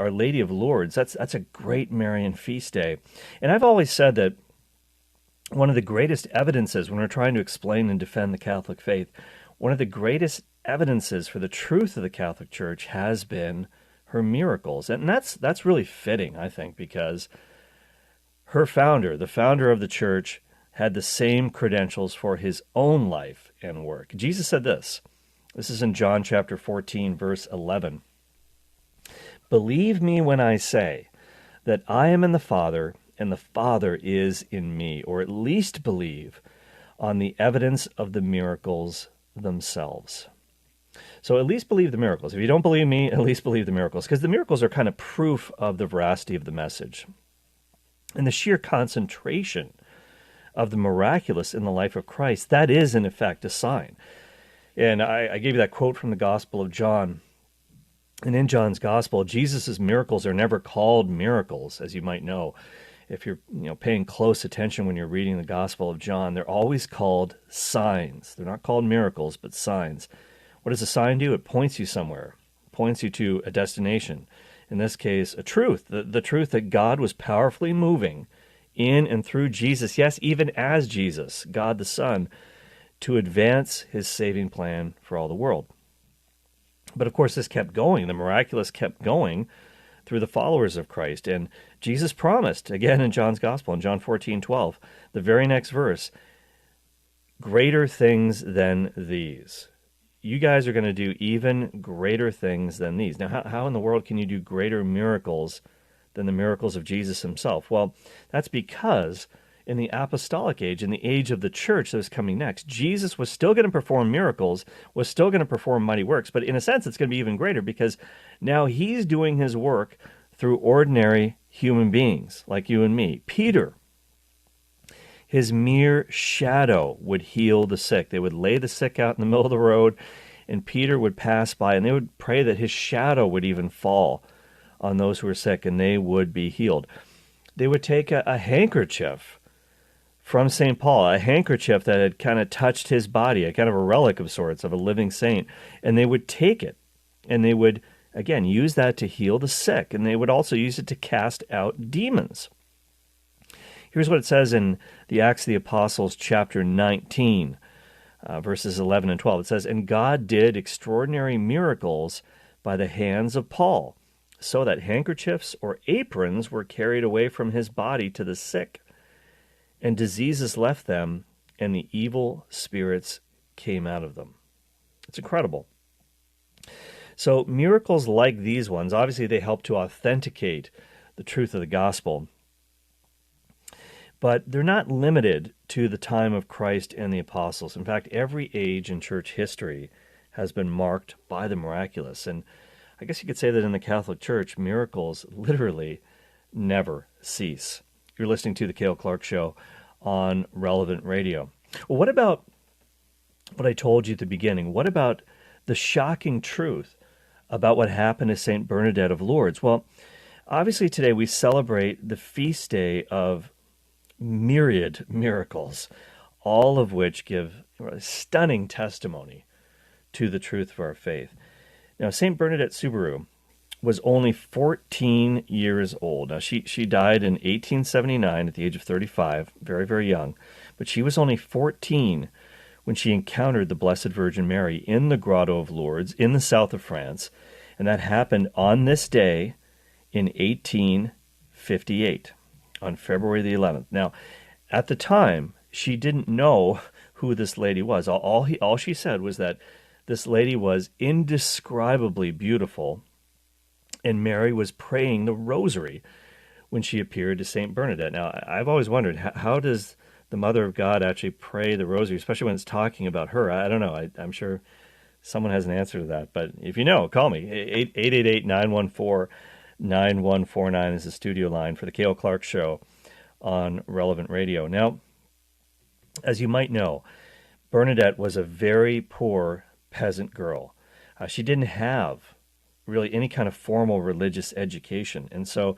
Our Lady of Lourdes, that's a great Marian feast day. And I've always said that one of the greatest evidences when we're trying to explain and defend the Catholic faith, one of the greatest evidences for the truth of the Catholic Church has been her miracles. And that's really fitting, I think, because her founder, the founder of the church, had the same credentials for his own life and work. Jesus said this. This is in John chapter 14, verse 11. Believe me when I say that I am in the Father and the Father is in me, or at least believe on the evidence of the miracles themselves. So at least believe the miracles. If you don't believe me, at least believe the miracles, because the miracles are kind of proof of the veracity of the message. And the sheer concentration of the miraculous in the life of Christ, that is, in effect, a sign. And I gave you that quote from the Gospel of John. And in John's Gospel, Jesus' miracles are never called miracles, as you might know. If you're paying close attention when you're reading the Gospel of John, they're always called signs. They're not called miracles, but signs. What does a sign do? It points you somewhere. It points you to a destination. In this case, a truth. The truth that God was powerfully moving in and through Jesus, yes, even as Jesus, God the Son, to advance his saving plan for all the world. But of course, this kept going. The miraculous kept going through the followers of Christ. And Jesus promised, again in John's Gospel, in John 14:12, the very next verse, greater things than these. You guys are going to do even greater things than these. Now, how in the world can you do greater miracles than the miracles of Jesus himself? Well, that's because in the apostolic age, in the age of the church that was coming next, Jesus was still going to perform miracles, was still going to perform mighty works, but in a sense it's going to be even greater because now he's doing his work through ordinary human beings like you and me. Peter, his mere shadow would heal the sick. They would lay the sick out in the middle of the road, and Peter would pass by, and they would pray that his shadow would even fall on those who were sick, and they would be healed. They would take a handkerchief from St. Paul, a handkerchief that had kind of touched his body, a kind of a relic of sorts of a living saint, and they would take it, and they would, again, use that to heal the sick, and they would also use it to cast out demons. Here's what it says in the Acts of the Apostles, chapter 19, verses 11 and 12. It says, "And God did extraordinary miracles by the hands of Paul, so that handkerchiefs or aprons were carried away from his body to the sick, and diseases left them, and the evil spirits came out of them." It's incredible. So miracles like these ones, obviously they help to authenticate the truth of the gospel. But they're not limited to the time of Christ and the apostles. In fact, every age in church history has been marked by the miraculous. And I guess you could say that in the Catholic Church, miracles literally never cease. You're listening to The Cale Clark Show on Relevant Radio. Well, what about what I told you at the beginning? What about the shocking truth about what happened to Saint Bernadette of Lourdes? Well, obviously today we celebrate the feast day of myriad miracles, all of which give stunning testimony to the truth of our faith. Now, Saint Bernadette Soubirous was only 14 years old. Now, she died in 1879 at the age of 35, very, very young. But she was only 14 when she encountered the Blessed Virgin Mary in the Grotto of Lourdes in the south of France. And that happened on this day in 1858, on February the 11th. Now, at the time, she didn't know who this lady was. All she said was that this lady was indescribably beautiful, and Mary was praying the rosary when she appeared to Saint Bernadette. Now, I've always wondered, how does the Mother of God actually pray the rosary, especially when it's talking about her? I don't know. I'm sure someone has an answer to that. But if you know, call me. 888-914-9149 is the studio line for the Cale Clark Show on Relevant Radio. Now, as you might know, Bernadette was a very poor peasant girl. She didn't have really any kind of formal religious education. And so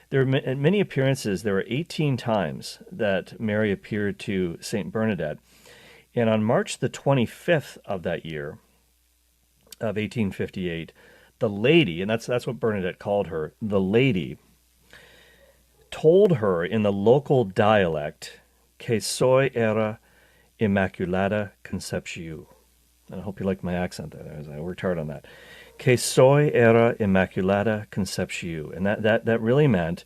there were many appearances. There were 18 times that Mary appeared to St. Bernadette. And on March the 25th of that year, of 1858, the lady, and that's what Bernadette called her, the lady, told her in the local dialect, que soy era Immaculata Concepciu. And I hope you liked my accent there, as I worked hard on that. Que soy era Immaculata Concepciu. And that really meant,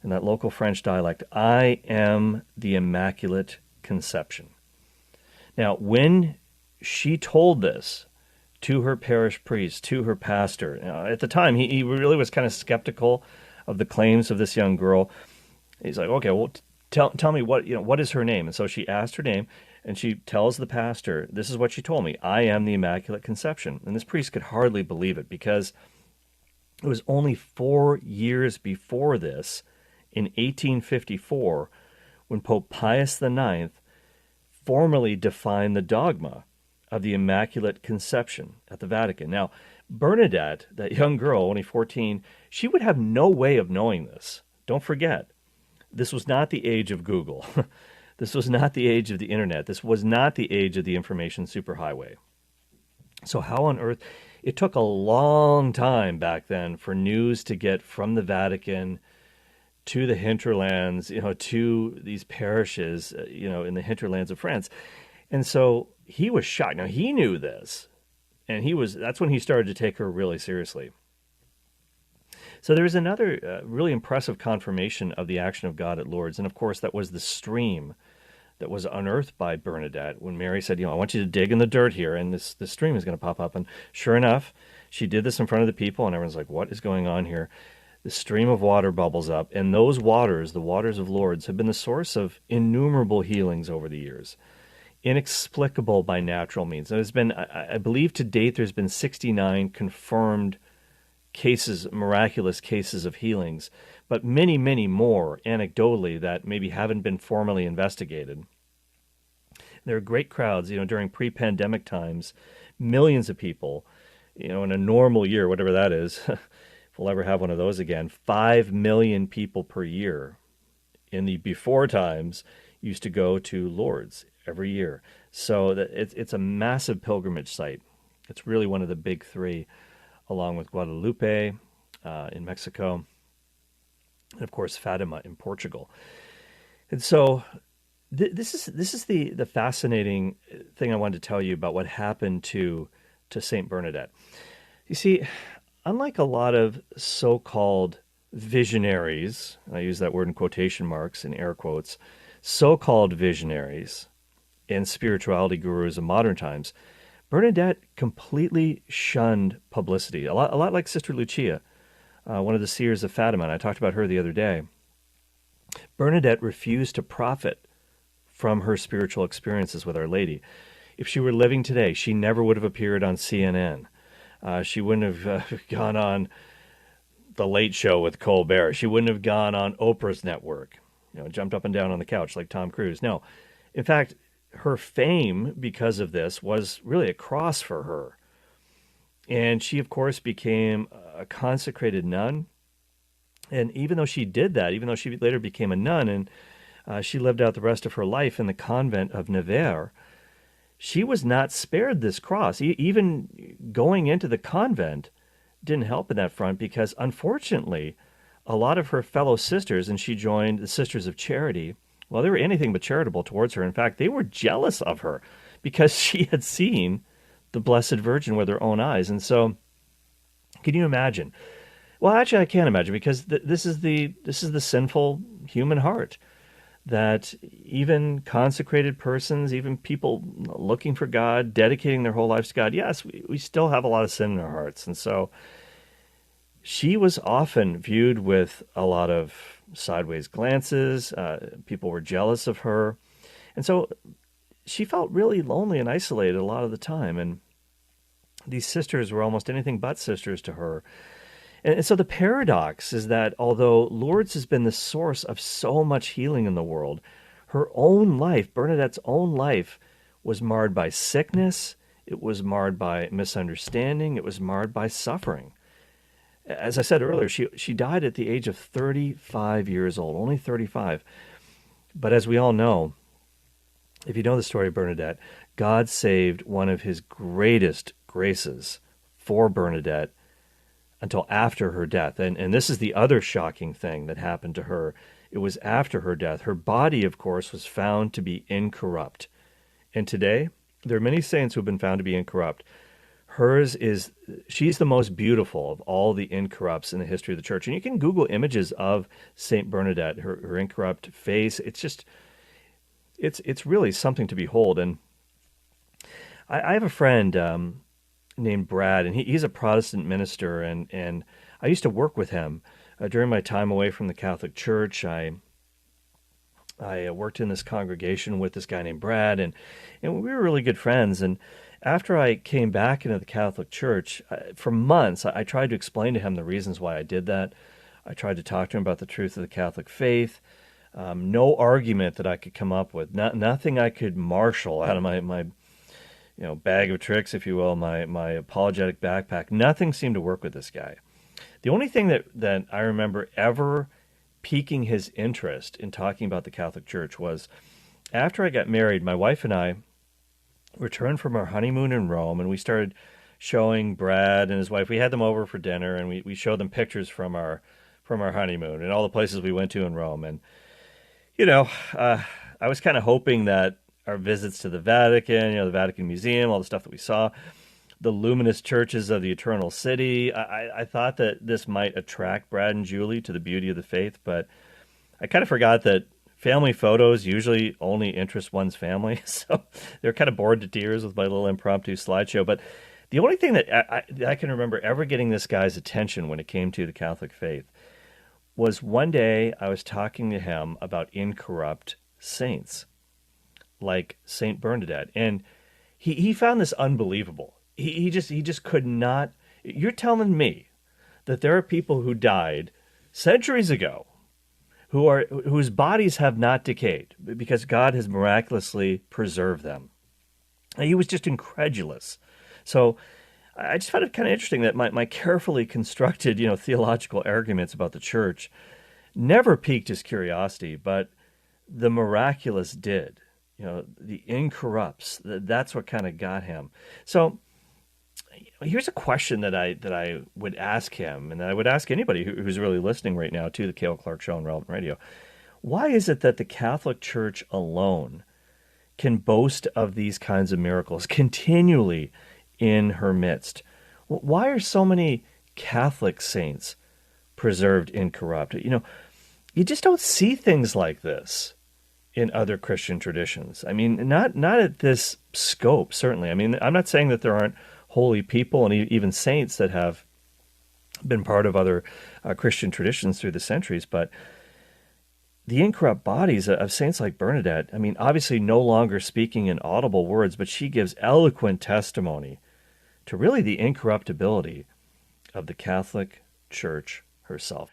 in that local French dialect, I am the Immaculate Conception. Now, when she told this to her parish priest, to her pastor, at the time, he really was kind of skeptical of the claims of this young girl. He's like, okay, well, tell me what is her name? And so she asked her name, and she tells the pastor, this is what she told me, I am the Immaculate Conception. And this priest could hardly believe it, because it was only 4 years before this, in 1854, when Pope Pius IX formally defined the dogma of the Immaculate Conception at the Vatican. Now, Bernadette, that young girl, only 14, she would have no way of knowing this. Don't forget, this was not the age of Google. This was not the age of the internet. This was not the age of the information superhighway. So how on earth? It took a long time back then for news to get from the Vatican to the hinterlands, to these parishes, in the hinterlands of France. And so he was shocked. Now, he knew this, and that's when he started to take her really seriously. So there's another really impressive confirmation of the action of God at Lourdes. And of course, that was the stream that was unearthed by Bernadette when Mary said, I want you to dig in the dirt here, and this stream is going to pop up. And sure enough, she did this in front of the people, and everyone's like, what is going on here? The stream of water bubbles up, and those waters, the waters of Lourdes, have been the source of innumerable healings over the years, inexplicable by natural means. There's been, I believe to date, there's been 69 confirmed cases, miraculous cases of healings, but many, many more anecdotally that maybe haven't been formally investigated. There are great crowds, during pre-pandemic times, millions of people, in a normal year, whatever that is, if we'll ever have one of those again, 5 million people per year in the before times used to go to Lourdes every year. So it's a massive pilgrimage site. It's really one of the big three, along with Guadalupe in Mexico, and of course Fatima in Portugal. And so this is the fascinating thing I wanted to tell you about what happened to Saint Bernadette. You see, unlike a lot of so-called visionaries, and I use that word in quotation marks, in air quotes, so-called visionaries and spirituality gurus of modern times, Bernadette completely shunned publicity, a lot like Sister Lucia, one of the seers of Fatima, and I talked about her the other day. Bernadette refused to profit from her spiritual experiences with Our Lady. If she were living today, she never would have appeared on CNN. She wouldn't have gone on The Late Show with Colbert. She wouldn't have gone on Oprah's network, jumped up and down on the couch like Tom Cruise. No, in fact, her fame because of this was really a cross for her. And she, of course, became a consecrated nun. And even though she did that, even though she later became a nun and she lived out the rest of her life in the convent of Nevers, she was not spared this cross. Even going into the convent didn't help in that front, because unfortunately, a lot of her fellow sisters, and she joined the Sisters of Charity, well, they were anything but charitable towards her. In fact, they were jealous of her because she had seen the Blessed Virgin with her own eyes. And so, can you imagine? Well, actually, I can't imagine, because this is the sinful human heart, that even consecrated persons, even people looking for God, dedicating their whole lives to God, yes, we still have a lot of sin in our hearts. And so she was often viewed with a lot of sideways glances. People were jealous of her. And so she felt really lonely and isolated a lot of the time. And these sisters were almost anything but sisters to her. And so the paradox is that although Lourdes has been the source of so much healing in the world, her own life, Bernadette's own life, was marred by sickness, it was marred by misunderstanding, it was marred by suffering. As I said earlier, she died at the age of 35 years old, only 35. But as we all know, if you know the story of Bernadette, God saved one of his greatest graces for Bernadette until after her death. And this is the other shocking thing that happened to her. It was after her death. Her body, of course, was found to be incorrupt. And today, there are many saints who have been found to be incorrupt. She's the most beautiful of all the incorrupts in the history of the church. And you can Google images of Saint Bernadette, her incorrupt face. It's really something to behold. And I have a friend named Brad, and he's a Protestant minister, and I used to work with him during my time away from the Catholic Church. I worked in this congregation with this guy named Brad, and we were really good friends. And after I came back into the Catholic Church, for months, I tried to explain to him the reasons why I did that. I tried to talk to him about the truth of the Catholic faith. No argument that I could come up with, nothing I could marshal out of my bag of tricks, if you will, my apologetic backpack. Nothing seemed to work with this guy. The only thing that I remember ever piquing his interest in talking about the Catholic Church was after I got married, my wife and I returned from our honeymoon in Rome, and we started showing Brad and his wife. We had them over for dinner, and we showed them pictures from our honeymoon and all the places we went to in Rome. And I was kind of hoping that our visits to the Vatican, the Vatican Museum, all the stuff that we saw, the luminous churches of the Eternal City, I thought that this might attract Brad and Julie to the beauty of the faith, but I kind of forgot that family photos usually only interest one's family, so they're kind of bored to tears with my little impromptu slideshow. But the only thing that I can remember ever getting this guy's attention when it came to the Catholic faith was one day I was talking to him about incorrupt saints, like Saint Bernadette, and he found this unbelievable. He just could not. You're telling me that there are people who died centuries ago whose bodies have not decayed because God has miraculously preserved them. And he was just incredulous. So I just found it kind of interesting that my carefully constructed, theological arguments about the church never piqued his curiosity, but the miraculous did. The incorrupts, that's what kind of got him. So here's a question that I would ask him, and that I would ask anybody who's really listening right now to the Cale Clark Show on Relevant Radio. Why is it that the Catholic Church alone can boast of these kinds of miracles continually in her midst? Why are so many Catholic saints preserved incorrupt? You just don't see things like this in other Christian traditions. I mean, not at this scope, certainly. I mean, I'm not saying that there aren't holy people and even saints that have been part of other Christian traditions through the centuries, but the incorrupt bodies of saints like Bernadette, I mean, obviously no longer speaking in audible words, but she gives eloquent testimony to really the incorruptibility of the Catholic Church herself.